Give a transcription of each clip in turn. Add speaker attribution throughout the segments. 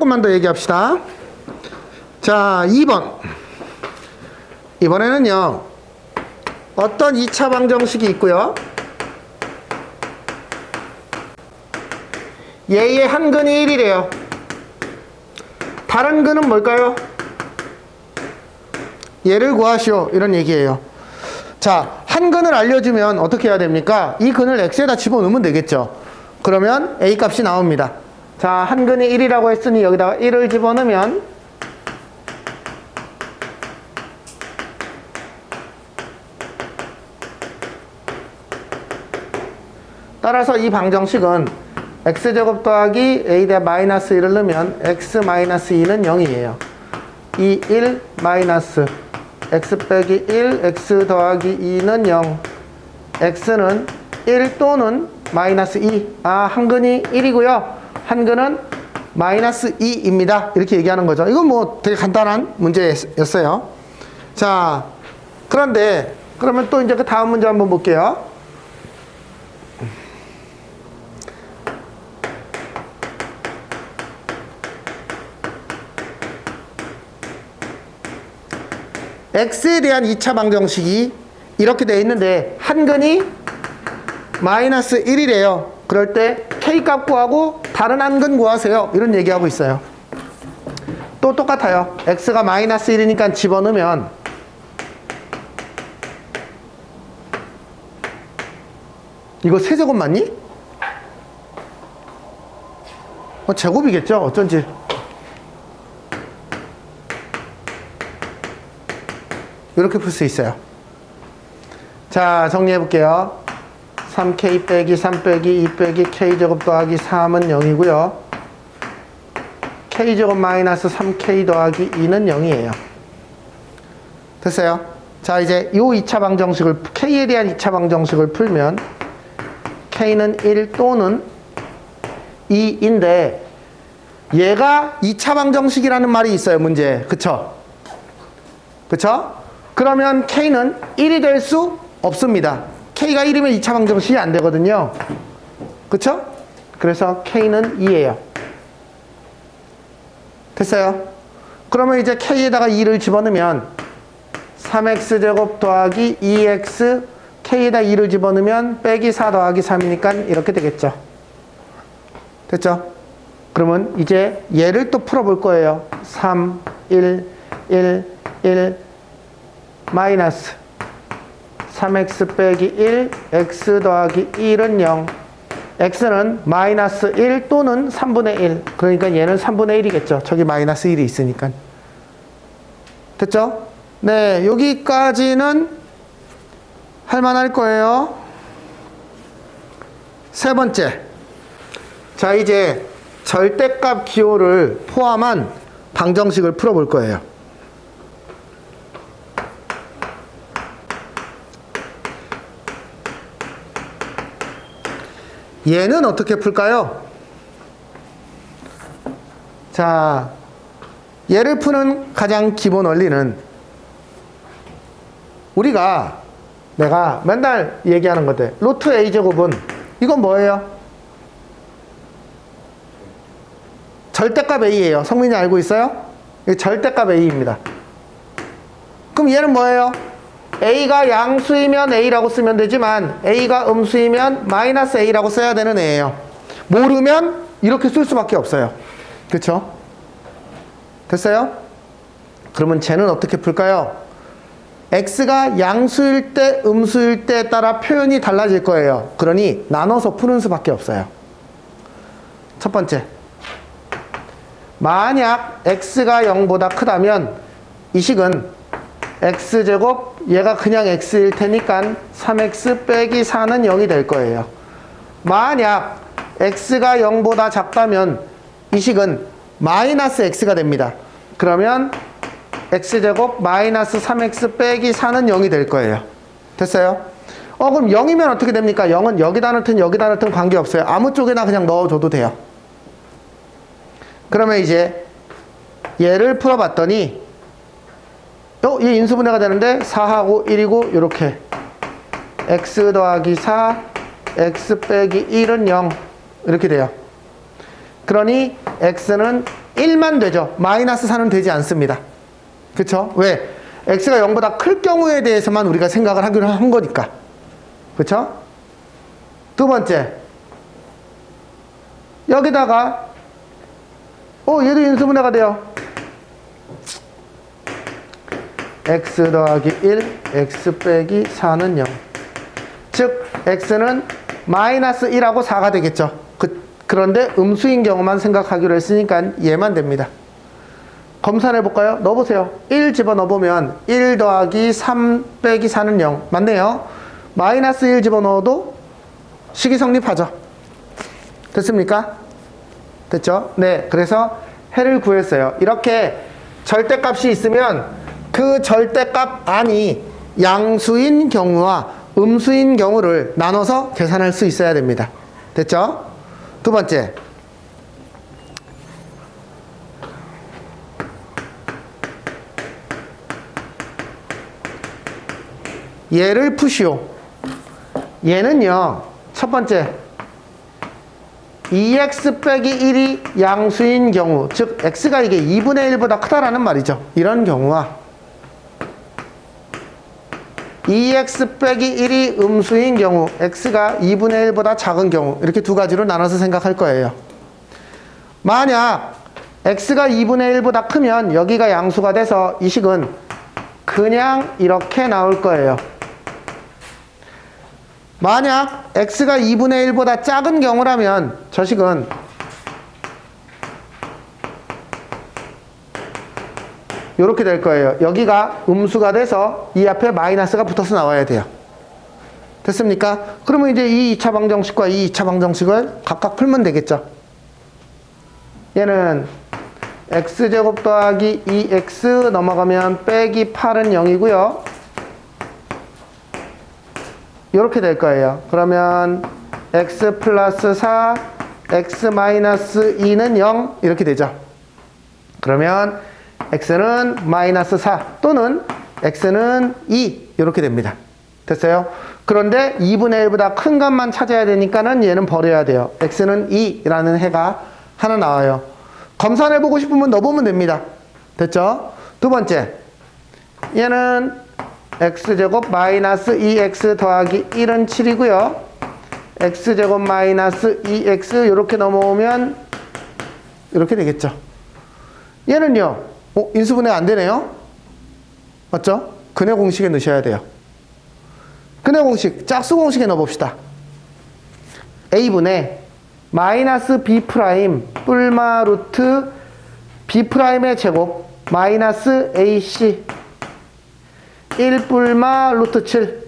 Speaker 1: 조금만 더 얘기합시다. 자, 2번. 이번에는요, 어떤 2차 방정식이 있고요. 얘의 한 근이 1이래요. 다른 근은 뭘까요? 얘를 구하시오. 이런 얘기예요. 자, 한 근을 알려주면 어떻게 해야 됩니까? 이 근을 x에다 집어넣으면 되겠죠. 그러면 a 값이 나옵니다. 자, 한 근이 1이라고 했으니 여기다가 1을 집어넣으면 따라서 이 방정식은 x제곱 더하기 a대 마이너스 1을 넣으면 x 마이너스 2는 0이에요. 이 1 마이너스 x 빼기 1 x 더하기 2는 0. x는 1 또는 마이너스 2. 한 근이 1이고요. 한 근은 마이너스 2입니다. 이렇게 얘기하는 거죠. 이건 뭐 되게 간단한 문제였어요. 자, 그런데 그러면 또 이제 그 다음 문제 한번 볼게요. x에 대한 2차 방정식이 이렇게 되어 있는데 한 근이 마이너스 1이래요. 그럴 때 k 값 구하고 다른 한 근 구하세요. 이런 얘기하고 있어요. 또 똑같아요. x가 마이너스 1이니까 집어넣으면 이거 세제곱 맞니? 제곱이겠죠? 어쩐지. 이렇게 풀 수 있어요. 자, 정리해 볼게요. 3k 빼기 3 빼기 2 빼기 k제곱 더하기 3은 0이고요. k제곱 마이너스 3k 더하기 2는 0이에요. 됐어요? 자, 이제 이 2차 방정식을, k에 대한 2차 방정식을 풀면 k는 1 또는 2인데 얘가 2차 방정식이라는 말이 있어요, 문제에. 그쵸? 그쵸? 그러면 k는 1이 될 수 없습니다. k가 1이면 2차 방정식이 안 되거든요. 그쵸? 그래서 k는 2예요. 됐어요? 그러면 이제 k에다가 2를 집어넣으면 3x제곱 더하기 2x k에다 2를 집어넣으면 빼기 4 더하기 3이니까 이렇게 되겠죠. 됐죠? 그러면 이제 얘를 또 풀어볼 거예요. 3, 1, 1, 1 마이너스 3x 빼기 1 x 더하기 1은 0. x는 마이너스 1 또는 3분의 1. 그러니까 얘는 3분의 1이겠죠. 저기 마이너스 1이 있으니까. 됐죠? 네, 여기까지는 할만할 거예요. 세 번째. 자, 이제 절대값 기호를 포함한 방정식을 풀어볼 거예요. 얘는 어떻게 풀까요? 자, 얘를 푸는 가장 기본 원리는 내가 맨날 얘기하는 건데 루트 a제곱은 이건 뭐예요? 절대값 a예요. 성민이 알고 있어요? 이게 절대값 a입니다. 그럼 얘는 뭐예요? a가 양수이면 a라고 쓰면 되지만 a가 음수이면 마이너스 a라고 써야 되는 애예요. 모르면 이렇게 쓸 수밖에 없어요. 그렇죠? 됐어요? 그러면 쟤는 어떻게 풀까요? x가 양수일 때 음수일 때에 따라 표현이 달라질 거예요. 그러니 나눠서 푸는 수밖에 없어요. 첫 번째, 만약 x가 0보다 크다면 이 식은 x제곱, 얘가 그냥 x일 테니까 3x 빼기 4는 0이 될 거예요. 만약 x가 0보다 작다면 이 식은 마이너스 x가 됩니다. 그러면 x제곱 마이너스 3x 빼기 4는 0이 될 거예요. 됐어요? 그럼 0이면 어떻게 됩니까? 0은 여기다 넣든 여기다 넣든 관계없어요. 아무 쪽에나 그냥 넣어줘도 돼요. 그러면 이제 얘를 풀어봤더니 얘 인수분해가 되는데 4하고 1이고 요렇게 x 더하기 4 x 빼기 1은 0 이렇게 돼요. 그러니 x는 1만 되죠. 마이너스 4는 되지 않습니다. 그쵸? 왜? x가 0보다 클 경우에 대해서만 우리가 생각을 하기로 한 거니까. 그쵸? 두 번째. 여기다가 얘도 인수분해가 돼요. x 더하기 1, x 빼기 4는 0. 즉 x는 마이너스 1하고 4가 되겠죠. 그런데 음수인 경우만 생각하기로 했으니까 얘만 됩니다. 검산해 볼까요? 넣어보세요. 1 집어넣어보면 1 더하기 3 빼기 4는 0. 맞네요. 마이너스 1 집어넣어도 식이 성립하죠. 됐습니까? 됐죠? 네. 그래서 해를 구했어요. 이렇게 절대값이 있으면 그 절대값 안이 양수인 경우와 음수인 경우를 나눠서 계산할 수 있어야 됩니다. 됐죠? 두 번째. 얘를 푸시오. 얘는요, 첫 번째, 2x 빼기 1이 양수인 경우, 즉 x가 이게 2분의 1보다 크다라는 말이죠. 이런 경우와 2x 빼기 1이 음수인 경우, x가 2분의 1보다 작은 경우, 이렇게 두 가지로 나눠서 생각할 거예요. 만약 x가 2분의 1보다 크면 여기가 양수가 돼서 이 식은 그냥 이렇게 나올 거예요. 만약 x가 2분의 1보다 작은 경우라면 저 식은 이렇게 될 거예요. 여기가 음수가 돼서 이 앞에 마이너스가 붙어서 나와야 돼요. 됐습니까? 그러면 이제 이 2차 방정식과 이 2차 방정식을 각각 풀면 되겠죠. 얘는 x제곱 더하기 2x 넘어가면 빼기 8은 0이고요. 이렇게 될 거예요. 그러면 x 플러스 4, x 마이너스 2는 0 이렇게 되죠. 그러면 x는 마이너스 4 또는 x는 2 이렇게 됩니다. 됐어요? 그런데 2분의 1보다 큰 값만 찾아야 되니까는 얘는 버려야 돼요. x는 2라는 해가 하나 나와요. 검산해보고 싶으면 넣어보면 됩니다. 됐죠? 두 번째, 얘는 x제곱 마이너스 2x 더하기 1은 7이고요. x제곱 마이너스 2x 이렇게 넘어오면 이렇게 되겠죠. 얘는요, 인수분해 안 되네요? 맞죠? 근해 공식에 넣으셔야 돼요. 근해 공식, 짝수 공식에 넣어봅시다. a분의 마이너스 b 프라임 뿔마 루트 b 프라임의 제곱 마이너스 ac 1 뿔마 루트 7.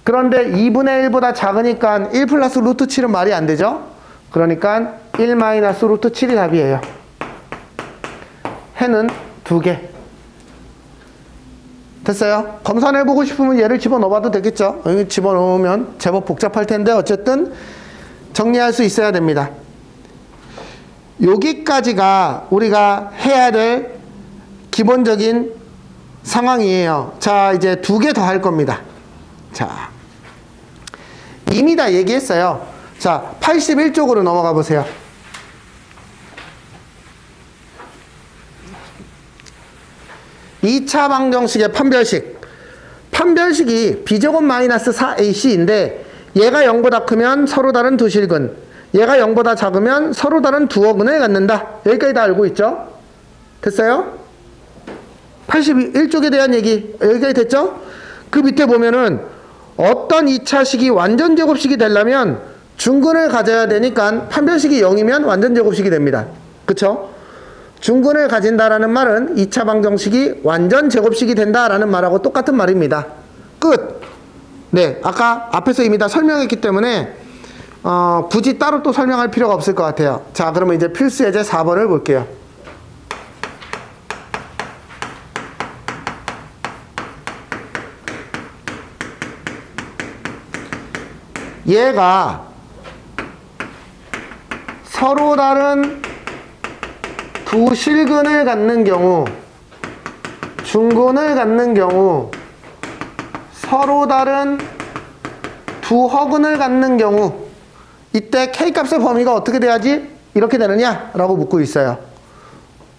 Speaker 1: 그런데 2분의 1보다 작으니까 1 플러스 루트 7은 말이 안 되죠? 그러니까 1 마이너스 루트 7이 답이에요. 해는 2개. 됐어요? 검산해보고 싶으면 얘를 집어넣어봐도 되겠죠? 여기 집어넣으면 제법 복잡할 텐데 어쨌든 정리할 수 있어야 됩니다. 여기까지가 우리가 해야 될 기본적인 상황이에요. 자, 이제 2개 더 할 겁니다. 자, 이미 다 얘기했어요. 자, 81쪽으로 넘어가 보세요. (2차) 방정식의 판별식. 판별식이 b제곱 마이너스 4ac인데 얘가 0보다 크면 서로 다른 두 실근, 얘가 0보다 작으면 서로 다른 두 어근을 갖는다. 여기까지 다 알고 있죠? 됐어요? 81쪽에 대한 얘기 여기까지 됐죠? 그 밑에 보면은 어떤 2차식이 완전제곱식이 되려면 중근을 가져야 되니까 판별식이 0이면 완전제곱식이 됩니다. 그쵸? 중근을 가진다라는 말은 2차 방정식이 완전제곱식이 된다라는 말하고 똑같은 말입니다. 끝! 네, 아까 앞에서 이미 다 설명했기 때문에 굳이 따로 또 설명할 필요가 없을 것 같아요. 자, 그러면 이제 필수 예제 4번을 볼게요. 얘가 서로 다른 두 실근을 갖는 경우, 중근을 갖는 경우, 서로 다른 두 허근을 갖는 경우, 이때 K값의 범위가 어떻게 돼야지? 이렇게 되느냐? 라고 묻고 있어요.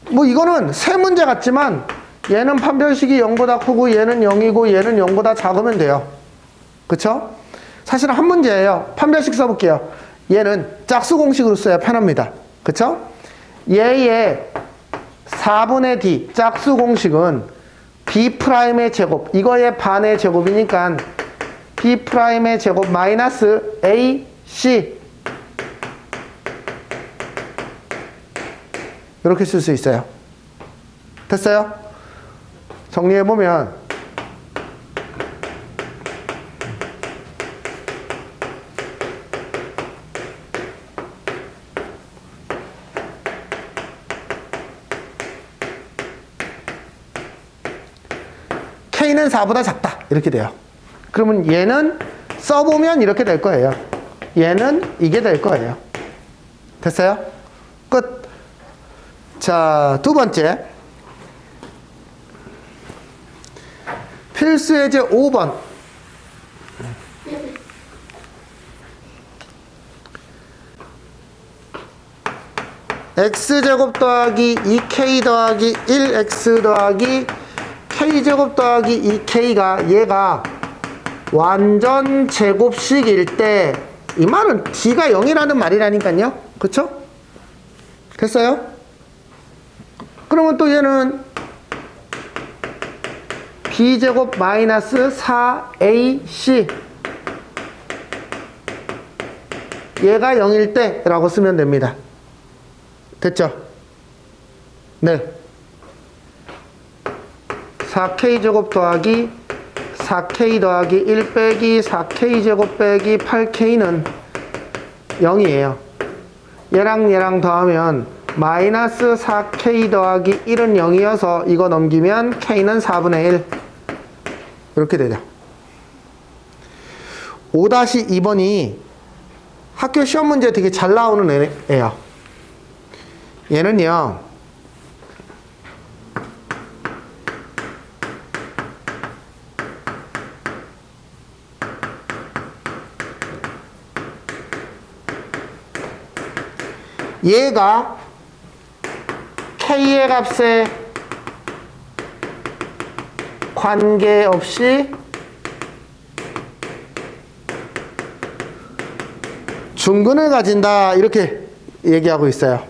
Speaker 1: 뭐 이거는 세 문제 같지만 얘는 판별식이 0보다 크고 얘는 0이고 얘는 0보다 작으면 돼요. 그쵸? 사실은 한 문제예요. 판별식 써볼게요. 얘는 짝수 공식으로 써야 편합니다. 그쵸? 얘의 4분의 D 짝수 공식은 B'의 제곱, 이거의 반의 제곱이니까 B'의 제곱 마이너스 AC 이렇게 쓸 수 있어요. 됐어요? 정리해보면 K는 4보다 작다 이렇게 돼요. 그러면 얘는 써보면 이렇게 될 거예요. 얘는 이게 될 거예요. 됐어요? 끝. 자, 두 번째 필수 예제 5번. x제곱 더하기 2k 더하기 1x 더하기 k제곱 더하기 2k가 얘가 완전 제곱식일 때, 이 말은 d가 0이라는 말이라니까요. 그쵸? 됐어요? 그러면 또 얘는 b제곱 마이너스 4ac 얘가 0일 때 라고 쓰면 됩니다. 됐죠? 네. 4k제곱 더하기 4k 더하기 1 빼기 4k제곱 빼기 8k는 0이에요. 얘랑 얘랑 더하면 마이너스 4k 더하기 1은 0이어서 이거 넘기면 k는 4분의 1 이렇게 되죠. 5-2번이 학교 시험 문제 되게 잘 나오는 애예요. 얘는요 얘가 k의 값에 관계없이 중근을 가진다 이렇게 얘기하고 있어요.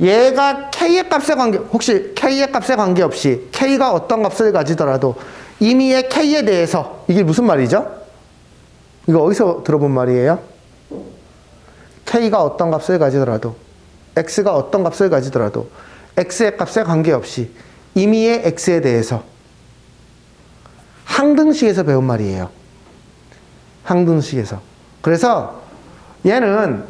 Speaker 1: 얘가 k의 값에 혹시 k의 값에 관계없이 k가 어떤 값을 가지더라도 임의의 k에 대해서, 이게 무슨 말이죠? 이거 어디서 들어본 말이에요? k가 어떤 값을 가지더라도, x가 어떤 값을 가지더라도 x의 값에 관계없이 임의의 x에 대해서, 항등식에서 배운 말이에요. 항등식에서. 그래서 얘는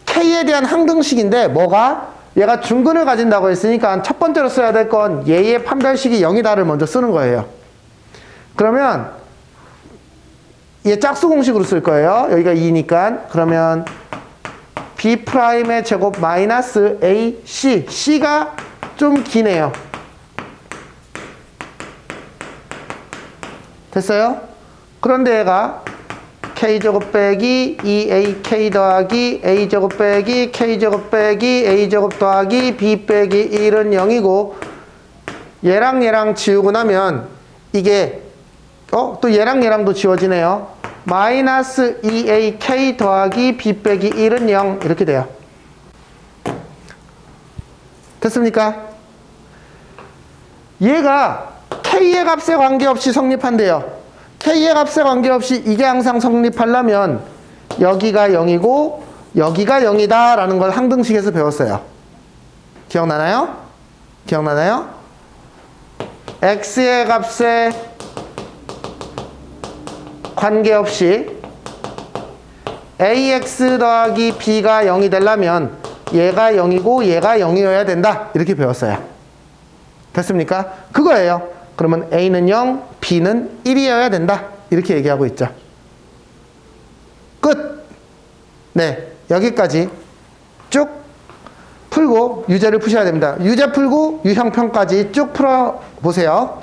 Speaker 1: k에 대한 항등식인데 뭐가? 얘가 중근을 가진다고 했으니까 첫 번째로 써야 될 건 얘의 판별식이 0이다를 먼저 쓰는 거예요. 그러면 얘 짝수 공식으로 쓸 거예요. 여기가 2니까. 그러면 B'의 제곱 마이너스 AC. C가 좀 기네요. 됐어요? 그런데 얘가 K제곱 빼기 2AK 더하기 A제곱 빼기 K제곱 빼기 A제곱 더하기 B 빼기 1은 0이고, 얘랑 얘랑 지우고 나면 이게 또 얘랑 얘랑도 지워지네요. 마이너스 2AK 더하기 B 빼기 1은 0 이렇게 돼요. 됐습니까? 얘가 K의 값에 관계없이 성립한대요. K의 값에 관계없이 이게 항상 성립하려면 여기가 0이고 여기가 0이다 라는 걸 항등식에서 배웠어요. 기억나나요? 기억나나요? X의 값에 관계없이 AX 더하기 B가 0이 되려면 얘가 0이고 얘가 0이어야 된다 이렇게 배웠어요. 됐습니까? 그거예요. 그러면 A는 0, B는 1이어야 된다 이렇게 얘기하고 있죠. 끝! 네, 여기까지 쭉 풀고 유제를 푸셔야 됩니다. 유제 풀고 유형편까지 쭉 풀어보세요.